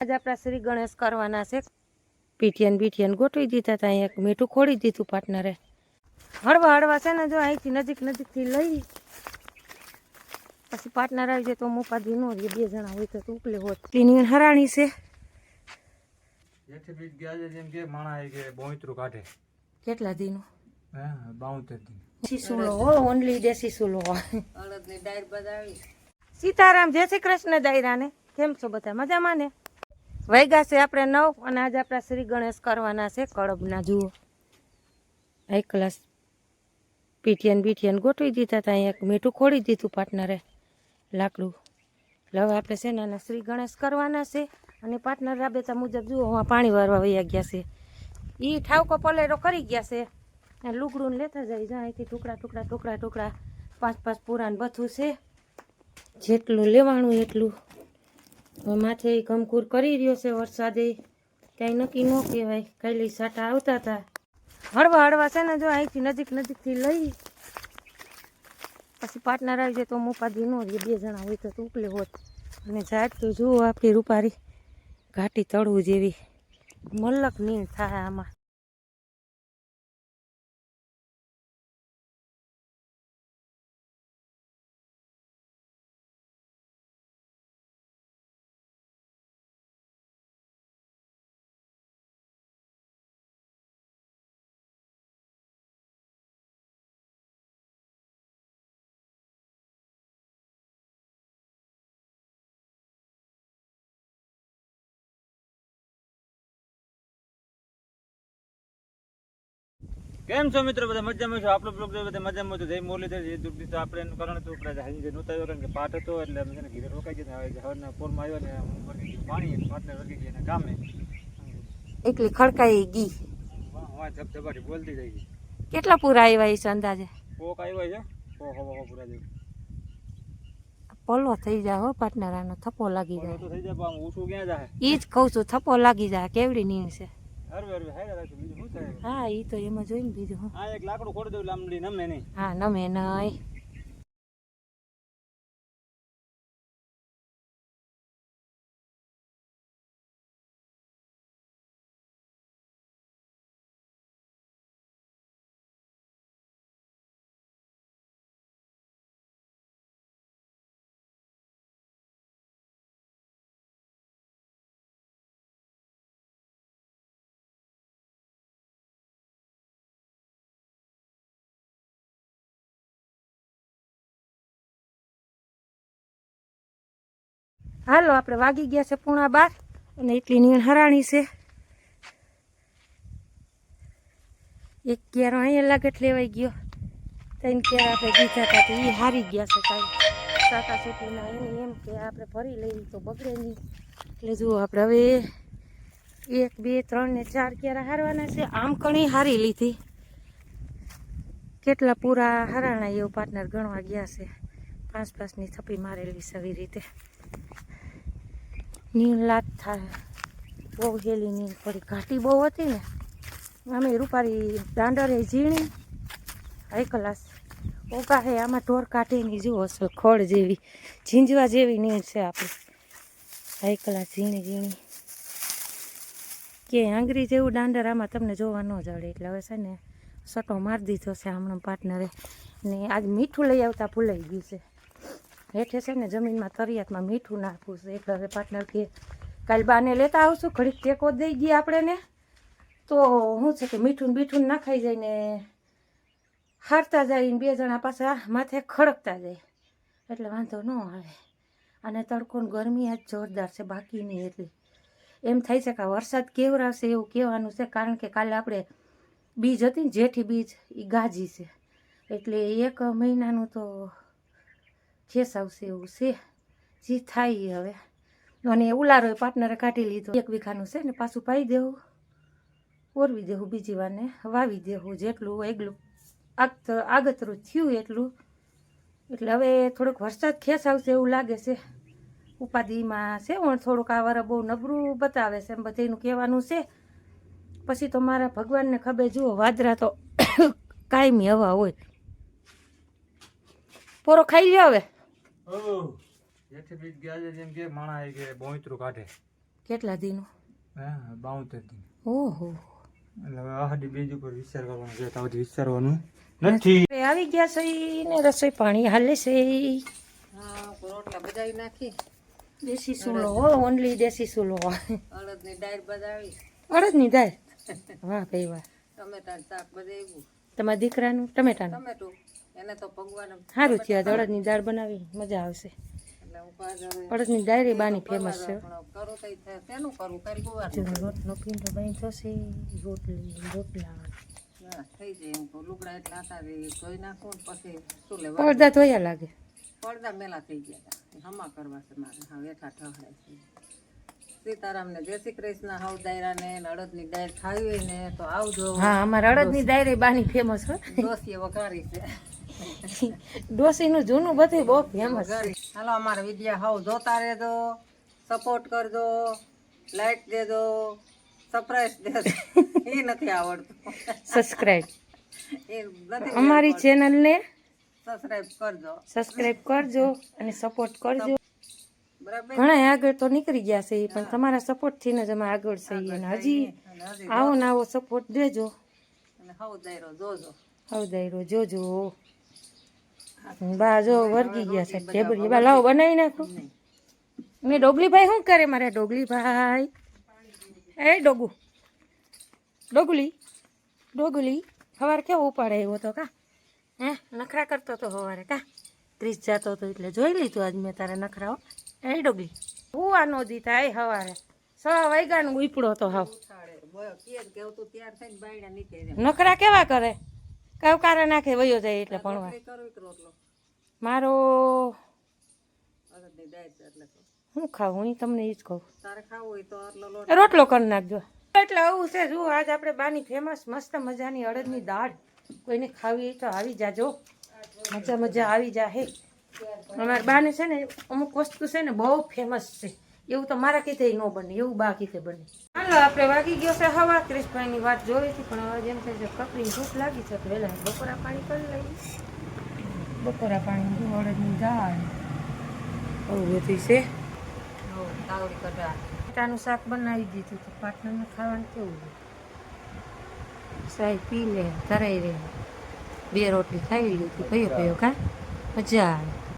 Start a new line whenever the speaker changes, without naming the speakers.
आज अपना श्री गणेश करवाना से पीठियन गोठवी दीधा था। एक मीठू खोड़ी दीधु पार्टनरे हड़वा हड़वा से ने जो अहींथी नजीक नजीक थी लई पछी पार्टनर आई जाए तो मुपाधी नो रे बे जणा होय तो उपले होत क्लीनिंग हराणी से
જેઠે બીજ ગયા છે જેમ કે માણા આવી કે બોઈતરું કાઢે
કેટલા દીનો
હે 72 દિન
સીસુલો હો ઓનલી દેશી સુલો અલદની ડાયર બજાવી સીતારામ જય શ્રી કૃષ્ણ દાયરાને કેમ છો બધા મજામાં ને વાગ્યા છે આપણે 9 અને આજ આપણા શ્રી ગણેશ કરવાના છે કળબના જુઓ એક ક્લાસ પીઠિયન ગોઠવી દીધા હતા એક મીઠું ખોડી દીધું પાર્ટનરે લાકડું હવે આપણે છે ને શ્રી ગણેશ કરવાના છે અને પાર્ટનર રાબેતા મુજબ જુઓ હું પાણી વારવા વયા ગયા છે એ ઠાવકો પલેરો કરી ગયા છે અને લુગડું લેતા જાય જ્યાં અહીંથી ટુકડા 5 પૂરાન બધું છે જેટલું લેવાનું એટલું માથે ગમકૂર કરી રહ્યો છે વરસાદે કાંઈ નક્કી ન કહેવાય કાલે સાટા આવતા હતા હળવા હળવા છે ને જો અહીંથી નજીકથી લઈ પછી પાર્ટનર આવી જાય તો મુપાધી ન રે બે જણા હોય તો ઉપલે હોત અને ઝાડ તો જુઓ આપણી રૂપારી ઘાટી તળવું જેવી મલક નીણ થાય આમાં
કેમ છો મિત્રો બધા મજામાં છો આપણો બ્લોગ જોઈ બધા મજામાં છો જય મુરલીધર જય દુઃખી તો આપણે એનું કારણ તો આપણે હાજી નહોતા કારણ કે પાઠ હતો એટલે અમે ઘરે રોકાઈ ગયા હવે હવારના પોરમાં આવ્યો ને હું વર્ગી ગયું પાણી પાર્ટનર વર્ગી ગયા કામે
એટલી ખડકાઈ ગઈ
વાહ ધબધબાટી બોલતી થઈ ગઈ
કેટલા પૂરા આવ્યા છે અંદાજે
પોક આવ્યો છે હવા પૂરા જેવું
પલો થઈ જાય હો પાર્ટનર આનો થપ્પો લાગી જાય
તો થઈ જાય પણ ઊંચું ક્યાં જાય
ઈ જ કહું છું થપ્પો લાગી જાય કેવડી નીણ છે
હરવે હાયરા રાખી બીજું શું થાય
હા ઈ તો એમાં જોઈને બીજું હું
આ એક લાકડું ખોડી દઉં લાંબડી નમે નહીં
હા નમે નહીં હાલો આપણે વાગી ગયા છે 11:30 અને એટલી નીણ હરાણી છે એક કેરો અહીંયા લાગટ લેવાઈ ગયો 3 કેરા આપણે દીધા હતા તો એ હારી ગયા છે કાંઈ સાટા સુટીના એને એમ કે આપણે ભરી લઈએ તો બગડે નહીં એટલે જુઓ આપણે હવે 1 2 3 ને 4 કેરા હારવાના છે આમ કણી હારી લીધી કેટલા પૂરા હરાણા એવું પાર્ટનર ગણવા ગયા છે 5-5ની થપ્પી મારેલી સવી રીતે નીણ લાત થાય બહુ હેલી નીણ પડી ઘાટી બહુ હતી ને અમે રૂપારી દાંડરે ઝીણી હાઈ ક્લાસ ઓગા હે આમાં ઢોર કાઢીની જુઓ અસલ ખડ જેવી ઝીંજવા જેવી નીણ છે આપણી હાઈ ક્લાસ ઝીણી કે આંગળી જેવું દાંડર આમાં તમને જોવા ન જડે એટલે હવે છે ને સટો મારી દીધો છે હમણાં પાર્ટનરે ને આજ મીઠું લઈ આવતા ભૂલાઈ ગયું છે હેઠે છે ને જમીનમાં તરિયાતમાં મીઠું નાખવું છે એટલે હવે પાર્ટનર કે કાલ બાને લેતા આવશું ઘડીક ટેકો દઈ ગઈ આપણે ને તો શું છે કે મીઠું નાખાઈ જાય ને હારતા જાય ને બે જણા પાછા માથે ખડકતા જાય એટલે વાંધો ન આવે અને તડકો ગરમી આજ જોરદાર છે બાકી નહીં એટલી એમ થાય છે કે વરસાદ કેવરાશે એવું કહેવાનું છે કારણ કે કાલે આપણે બીજ હતી ને જેઠી બીજ એ ગાજી છે એટલે 1 મહિનાનું તો ખેસ આવશે એવું છે જે થાય હવે અને ઉલારો પાર્ટનરે કાઢી લીધો 1 વીઘાનું છે ને પાછું પાઈ દેવું ઓરવી દેવું બીજી વારને વાવી દેવું જેટલું એટલું આગતરું થયું એટલું એટલે હવે થોડોક વરસાદ ખેસ આવશે એવું લાગે છે ઉપાધિમાં છે પણ થોડુંક આ વાર બહુ નબળું બતાવે છે એમ બધીનું કહેવાનું છે પછી તો મારા ભગવાનને ખબર જુઓ વાદરા તો કાયમી હવા હોય પોરો ખાઈ લ્યો હવે
જેઠે બીજ ગયા છે જેમ કે માણા આવી કે બોઈતરું કાઢે
કેટલા દિનો?
હા 72 દિન.
ઓહો,
એટલે હવે આહાડી બીજ ઉપર વિચાર કરવાનો છે, તો બધી વિચારવાનું નથી.
હવે આવી ગયા છે ને રસોઈ પાણી હાલે છે.
રોટલા બધાવી નાખી,
દેશી સૂલો હો, ઓનલી દેશી સૂલો.
અડદની દાળ બધાવી,
અડદની દાળ, વાહ ભાઈ વાહ.
ટમેટાનું શાક બધાવ્યું,
તમારા દીકરાનું ટમેટાનું
ટમેટું એને તો ભગવાન
સારું થયું. આજ અડદની દાળ બનાવી મજા આવશે.
એટલે હું પાછળ
અડદની દાળ એ બાની ફેમસ છે.
પણ કરું તો શેનું કરું કરી ગુવાર
જો રોટલો પીંડો બની થશે, રોટલા
થઈ જાય. એમ તો લુગડા એટલા હતા ધોઈ નાખું ને પછી શું લેવા
પડદા ધોયા લાગે.
પડદા મેલા થઈ ગયા હતા, હમા કરવા છે મારે. હા વેઠા ઠહડાય છે. સીતારામને જય શ્રી કૃષ્ણ. હાવ દાયરાને અડદની દાળ ખાવી હોય ને તો આવજો.
હા, અમારા અડદની દાળ એ બાની ફેમસ હો.
દોસીએ વઘારી છે.
ડોસીનું જૂનું બધું બહુ ફેમસ છે.
હાલો અમારા વિડીયો હાવ જોતા રહેજો, સપોર્ટ કરજો, લાઈક દેજો, સરપ્રાઈઝ દેજો. એ નથી આવડતું.
સબસ્ક્રાઇબ
એ નથી
અમારી ચેનલને
સબસ્ક્રાઈબ કરજો.
સબસ્ક્રાઇબ કરજો અને સપોર્ટ કરજો.
બરાબર.
ઘણા આગળ તો નીકળી ગયા છે, પણ તમારા સપોર્ટથી જ અમે આગળ છીએ. અને હજી આવો ને આવો સપોર્ટ દેજો.
અને હાવ દાયરો જોજો.
હવદાયરો જોજો. બા જો વર્ગી ગયા છે ટેબલ. બા લાવો બનાવી નાખો. ને ડોગલીભાઈ શું કરે મારા ડોગલીભાઈ? એ ડોગલી સવારે કેવો ઉપાડે આવ્યો તો કા? હે નખરા કરતો તો સવારે કા? 30 જતો હતો એટલે જોઈ લીધું આજ મેં તારા નખરાઓ. એ ડોગલી હુવાનો દીધા એ સવારે 6 વાગ્યાનો ઉપડો તો હાવ.
કેવું તું તૈયાર થઈને બાયડા નીકળે.
નખરા કેવા કરે? કવકારા નાખે વયો જાય એટલે ભણવા.
કરવી કે રોટલો?
મારો
અડદની દાળ છે એટલે તો.
હું ખાવું? હું તમને એ જ કહું.
તારે ખાવું હોય તો આટલો લોટ
રોટલો કરી નાખજો. એટલે આવું છે. જુઓ આજ આપણે બાની ફેમસ મસ્ત મજાની અડદની દાળ. કોઈને ખાવી હોય તો આવી જાજો. મજા આવી જાહે. અમારા બાને છે ને અમુક વસ્તુ છે ને બહુ ફેમસ છે. એવું તો મારા કીધે ન બને, એવું બા કીધે બને. હાલો આપણે વાગી ગયો છે હવા. ક્રિશભાઈની વાત જોઈ હતી પણ હવે જેમ થાય છે કકડીની ભૂખ લાગી છે તો વહેલા બપોરા પાણી કરી લઈએ. બપોરા પાણી અડદની દાળ બહુ બધી છે.
તાવડી કઢા.
બટાનું શાક બનાવી દીધું તો પાટણને ખાવાનું કેવું હોય? સાઈ પી લે, ધરાઈ રહે. 2 રોટલી ખાઈ લીધી ભયો કા મજા આવે.